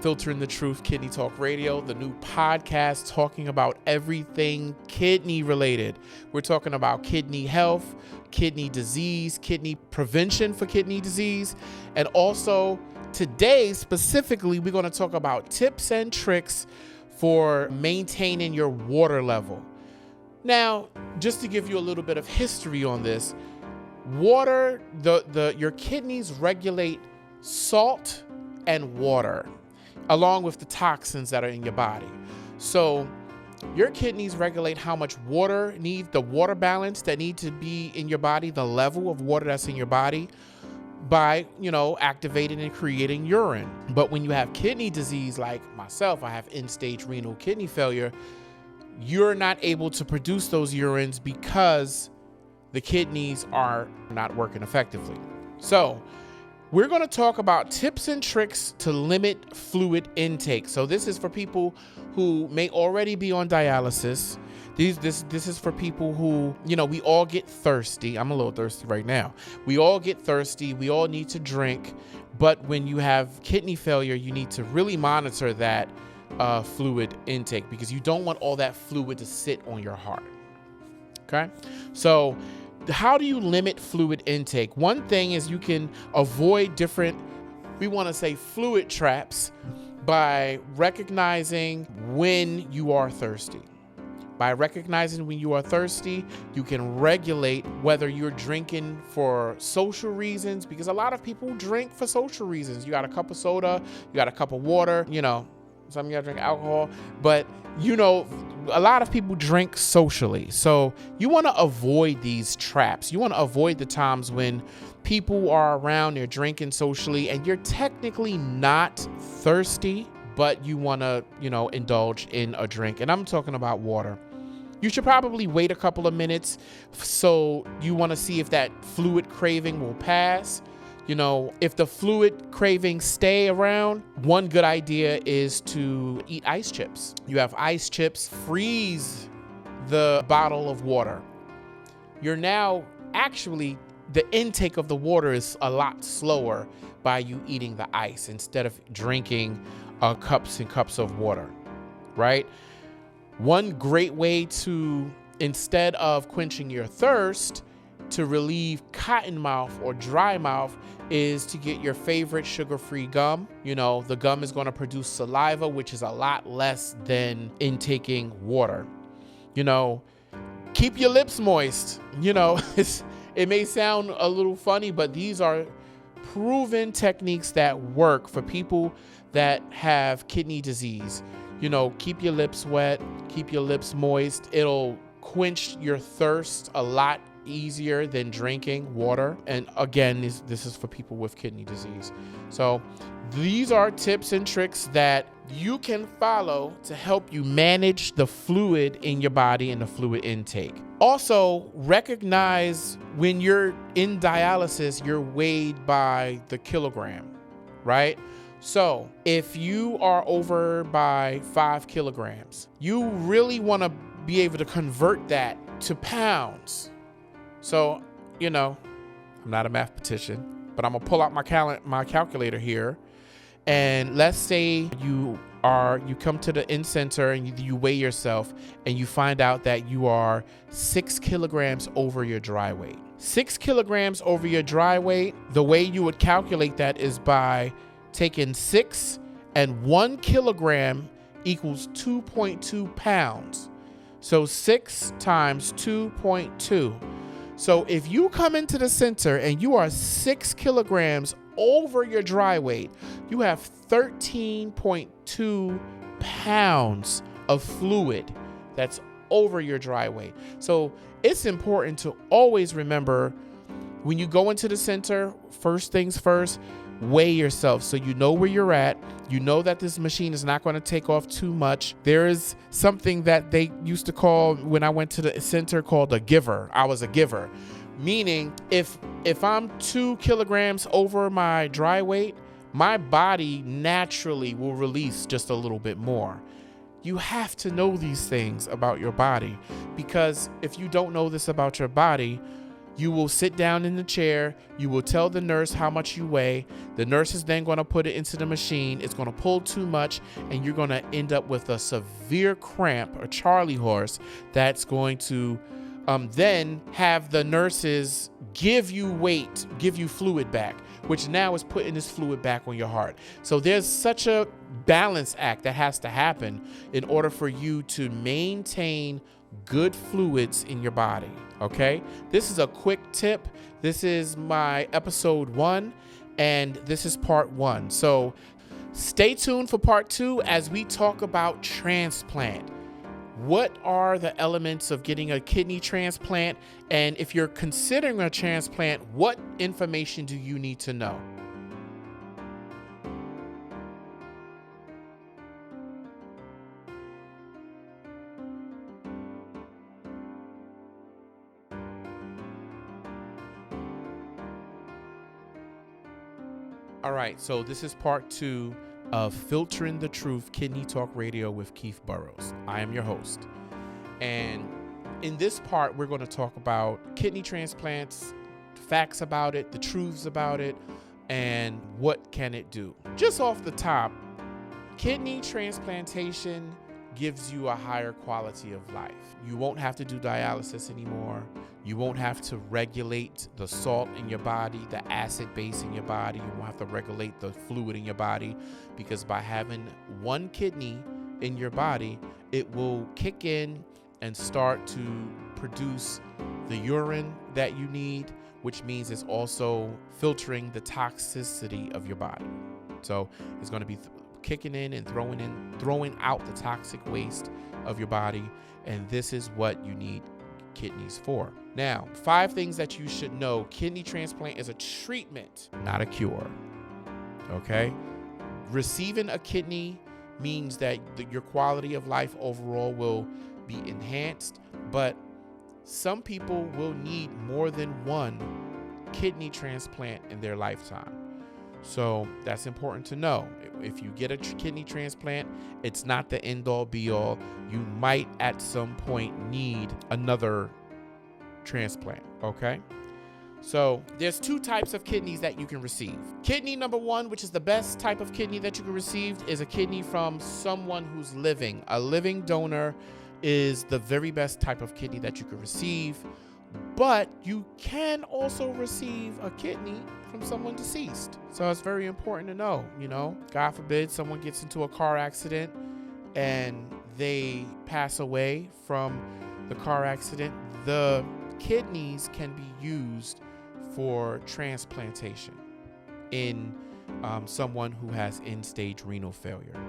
Filtering the Truth Kidney Talk Radio, the new podcast talking about everything kidney related. We're talking about kidney health, kidney disease, kidney prevention for kidney disease, and also today specifically we're going to talk about tips and tricks for maintaining your water level. Now, just to give you a little bit of history on this, water, your kidneys regulate salt and water, along with the toxins that are in your body. So your kidneys regulate how much water the water balance that needs to be in your body, the level of water that's in your body, by, activating and creating urine. But when you have kidney disease, like myself, I have end-stage renal kidney failure, you're not able to produce those urines because the kidneys are not working effectively. So we're going to talk about tips and tricks to limit fluid intake. So this is for people who may already be on dialysis. This is for people who, we all get thirsty. I'm a little thirsty right now. We all get thirsty. We all need to drink. But when you have kidney failure, you need to really monitor that fluid intake, because you don't want all that fluid to sit on your heart. Okay? So how do you limit fluid intake? One thing is you can avoid different, we want to say, fluid traps by recognizing when you are thirsty. By recognizing when you are thirsty, you can regulate whether you're drinking for social reasons, because a lot of people drink for social reasons. You got a cup of soda, you got a cup of water, some of y'all drink alcohol, but a lot of people drink socially. So you want to avoid these traps. You want to avoid the times when people are around, they're drinking socially, and you're technically not thirsty, but you want to, indulge in a drink. And I'm talking about water. You should probably wait a couple of minutes. So you want to see if that fluid craving will pass. If the fluid cravings stay around, one good idea is to eat ice chips. You have ice chips, freeze the bottle of water. You're now actually, the intake of the water is a lot slower by you eating the ice instead of drinking cups and cups of water, right? One great way to, instead of quenching your thirst, to relieve cotton mouth or dry mouth, is to get your favorite sugar-free gum. The gum is going to produce saliva, which is a lot less than intaking water. Keep your lips moist. It may sound a little funny, but these are proven techniques that work for people that have kidney disease. Keep your lips wet, keep your lips moist. It'll quench your thirst a lot easier than drinking water. And again, this is for people with kidney disease. So these are tips and tricks that you can follow to help you manage the fluid in your body and the fluid intake. Also, recognize when you're in dialysis, you're weighed by the kilogram, right? So if you are over by 5 kilograms, you really want to be able to convert that to pounds. So, I'm not a mathematician, but I'm gonna pull out my calculator here. And let's say you come to the in-center and you weigh yourself and you find out that you are 6 kilograms over your dry weight. 6 kilograms over your dry weight, the way you would calculate that is by taking 6 and 1 kilogram equals 2.2 pounds. So 6 times 2.2. So if you come into the center and you are 6 kilograms over your dry weight, you have 13.2 pounds of fluid that's over your dry weight. So it's important to always remember, when you go into the center, first things first, weigh yourself so you know where you're at. You know that this machine is not going to take off too much. There is something that they used to call, when I went to the center, called a giver. I was a giver, meaning if I'm 2 kilograms over my dry weight, my body naturally will release just a little bit more. You have to know these things about your body, because if you don't know this about your body, You will sit down in the chair. You will tell the nurse how much you weigh. The nurse is then going to put it into the machine. It's going to pull too much, and you're going to end up with a severe cramp, or Charlie horse, that's going to then have the nurses give you weight, give you fluid back, which now is putting this fluid back on your heart. So there's such a balance act that has to happen in order for you to maintain good fluids in your body. Okay, this is a quick tip. This is my episode 1, and this is part 1. So stay tuned for part 2 as we talk about transplant. What are the elements of getting a kidney transplant? And if you're considering a transplant, what information do you need to know? All right, so this is part 2 of Filtering the Truth Kidney Talk Radio with Keith Burrows. I am your host. And in this part, we're going to talk about kidney transplants, facts about it, the truths about it, and what can it do. Just off the top, kidney transplantation gives you a higher quality of life. You won't have to do dialysis anymore. You won't have to regulate the salt in your body, the acid base in your body. You won't have to regulate the fluid in your body, because by having one kidney in your body, it will kick in and start to produce the urine that you need, which means it's also filtering the toxicity of your body. So it's going to be kicking in and throwing out the toxic waste of your body. And this is what you need kidneys for. Now, 5 things that you should know. Kidney transplant is a treatment, not a cure. Okay? Receiving a kidney means that your quality of life overall will be enhanced, but some people will need more than one kidney transplant in their lifetime. So that's important to know. If you get a kidney transplant, it's not the end all be all. You might at some point need another transplant, okay? So there's 2 types of kidneys that you can receive. Kidney number 1, which is the best type of kidney that you can receive, is a kidney from someone who's living. A living donor is the very best type of kidney that you can receive. But you can also receive a kidney from someone deceased. So it's very important to know, God forbid someone gets into a car accident and they pass away from the car accident. The kidneys can be used for transplantation in someone who has end-stage renal failure.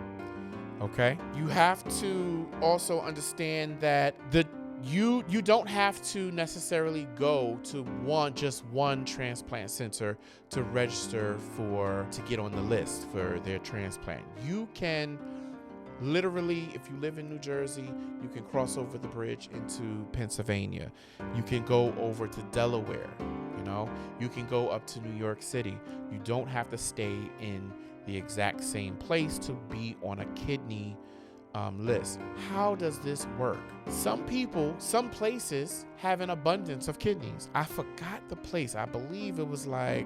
Okay? You have to also understand that you don't have to necessarily go to just one transplant center to register to get on the list for their transplant. You can literally, if you live in New Jersey, you can cross over the bridge into Pennsylvania. You can go over to Delaware, you can go up to New York City. You don't have to stay in the exact same place to be on a kidney list. How does this work? Some places have an abundance of kidneys. I forgot the place. I believe it was I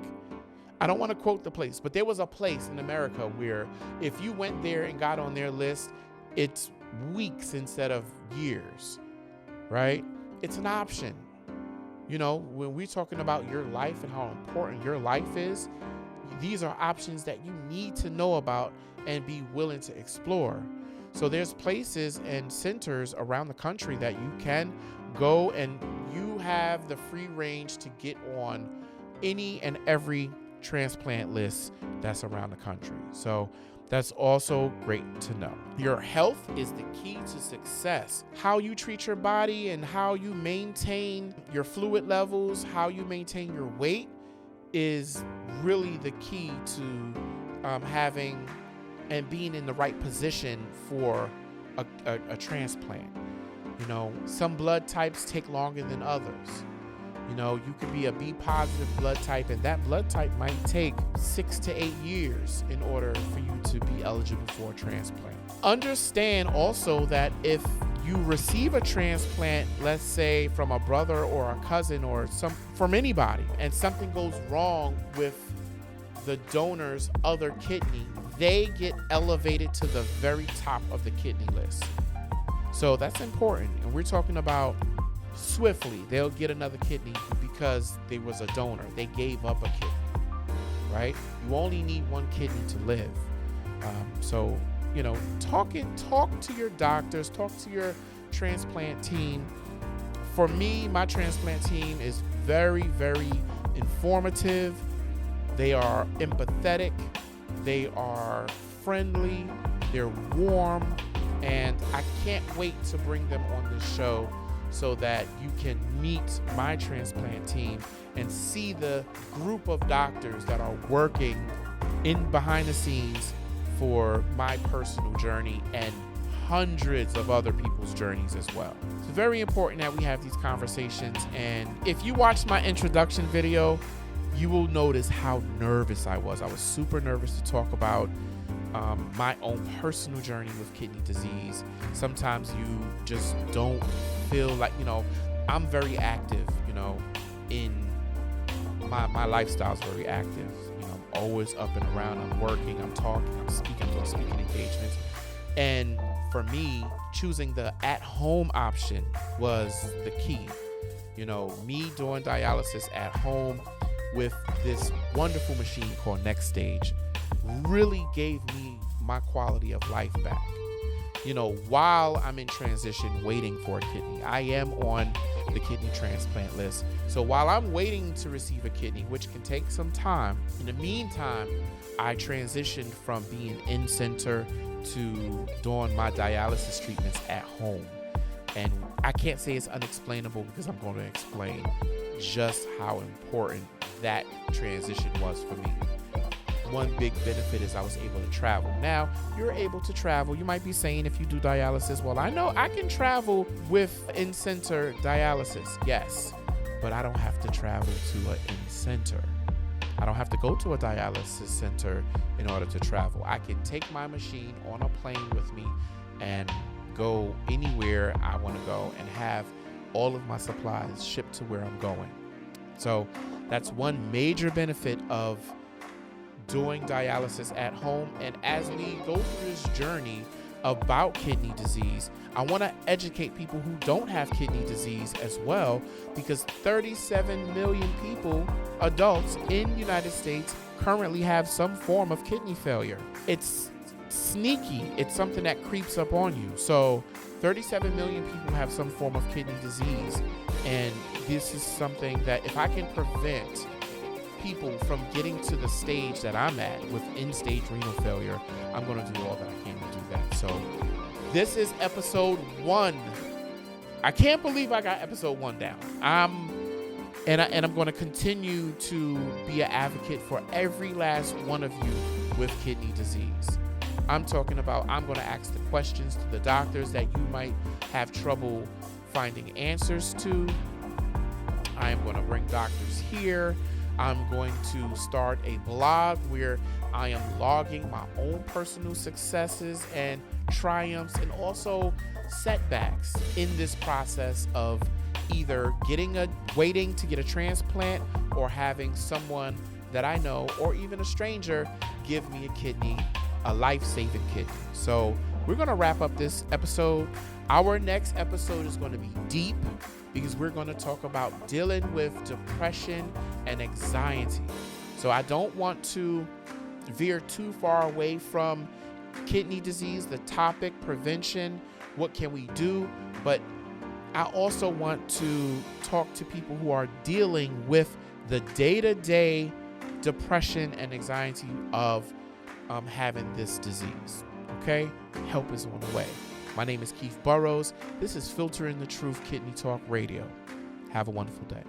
don't want to quote the place, but there was a place in America where if you went there and got on their list, it's weeks instead of years, right? It's an option. When we're talking about your life and how important your life is, these are options that you need to know about and be willing to explore. So there's places and centers around the country that you can go, and you have the free range to get on any and every transplant list that's around the country. So that's also great to know. Your health is the key to success. How you treat your body and how you maintain your fluid levels, how you maintain your weight is really the key to having and being in the right position for a transplant. Some blood types take longer than others. You could be a B positive blood type, and that blood type might take 6 to 8 years in order for you to be eligible for a transplant. Understand also that if you receive a transplant, let's say from a brother or a cousin or from anybody, and something goes wrong with the donor's other kidney, they get elevated to the very top of the kidney list. So that's important. And we're talking about swiftly, they'll get another kidney because there was a donor. They gave up a kidney, right? You only need one kidney to live. So, talk to your doctors, talk to your transplant team. For me, my transplant team is very, very informative. They are empathetic. They are friendly. They're warm. And I can't wait to bring them on this show so that you can meet my transplant team and see the group of doctors that are working in behind the scenes for my personal journey and hundreds of other people's journeys as well. It's very important that we have these conversations. And if you watched my introduction video, you will notice how nervous I was. I was super nervous to talk about my own personal journey with kidney disease. Sometimes you just don't feel like, I'm very active, in my lifestyle is very active. I'm always up and around. I'm working, I'm talking, I'm speaking, I'm doing speaking engagements. And for me, choosing the at-home option was the key. Me doing dialysis at home with this wonderful machine called Next Stage really gave me my quality of life back. While I'm in transition waiting for a kidney, I am on the kidney transplant list. So while I'm waiting to receive a kidney, which can take some time, in the meantime, I transitioned from being in center to doing my dialysis treatments at home. And I can't say it's unexplainable because I'm going to explain just how important that transition was for me. One big benefit is I was able to travel. Now, you're able to travel. You might be saying if you do dialysis, well, I know I can travel with in-center dialysis. Yes, but I don't have to travel to an in-center. I don't have to go to a dialysis center in order to travel. I can take my machine on a plane with me and go anywhere I want to go and have all of my supplies shipped to where I'm going. So that's one major benefit of doing dialysis at home. And as we go through this journey about kidney disease, I want to educate people who don't have kidney disease as well, because 37 million people, adults in the United States, currently have some form of kidney failure. It's sneaky. It's something that creeps up on you. So 37 million people have some form of kidney disease. And this is something that if I can prevent people from getting to the stage that I'm at with end-stage renal failure, I'm going to do all that I can to do that. So this is episode 1. I can't believe I got episode 1 down. I'm going to continue to be an advocate for every last one of you with kidney disease. I'm talking about, I'm going to ask the questions to the doctors that you might have trouble finding answers to. I am going to bring doctors here. I'm going to start a blog where I am logging my own personal successes and triumphs and also setbacks in this process of either waiting to get a transplant or having someone that I know or even a stranger give me a kidney, a life-saving kidney. So we're going to wrap up this episode. Our next episode is going to be deep because we're going to talk about dealing with depression and anxiety. So I don't want to veer too far away from kidney disease, the topic, prevention, what can we do? But I also want to talk to people who are dealing with the day-to-day depression and anxiety of having this disease. Okay? Help is on the way. My name is Keith Burrows. This is Filtering the Truth Kidney Talk Radio. Have a wonderful day.